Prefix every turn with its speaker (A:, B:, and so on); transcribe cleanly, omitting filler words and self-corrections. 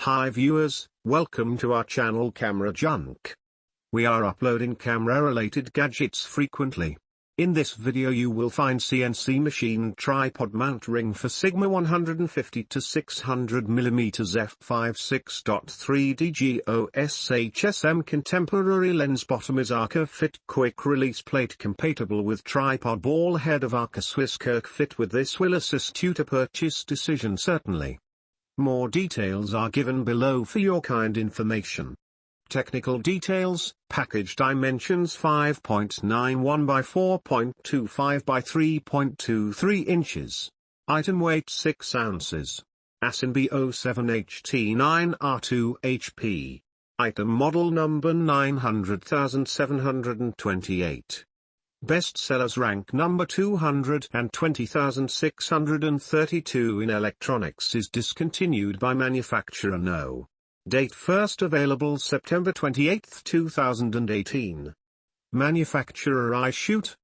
A: Hi viewers, welcome to our channel Camera Junc. We are uploading camera-related gadgets frequently. In this video you will find CNC-machined Tripod Mount Ring for Sigma 150 to 600mm f5.6.3 DG OS HSM contemporary lens bottom is ARCA fit quick release plate compatible with tripod ball head of ARCA-SWISS KIRK fit with this will assist you to purchase decision certainly. More details are given below for your kind information. Technical details, package dimensions 5.91 by 4.25 by 3.23 inches. Item weight 6 ounces. ASIN B07HT9R2HP. Item model number 900728. Best sellers rank number 220,632 in electronics is discontinued by manufacturer no. Date first available September 28, 2018. Manufacturer iShoot,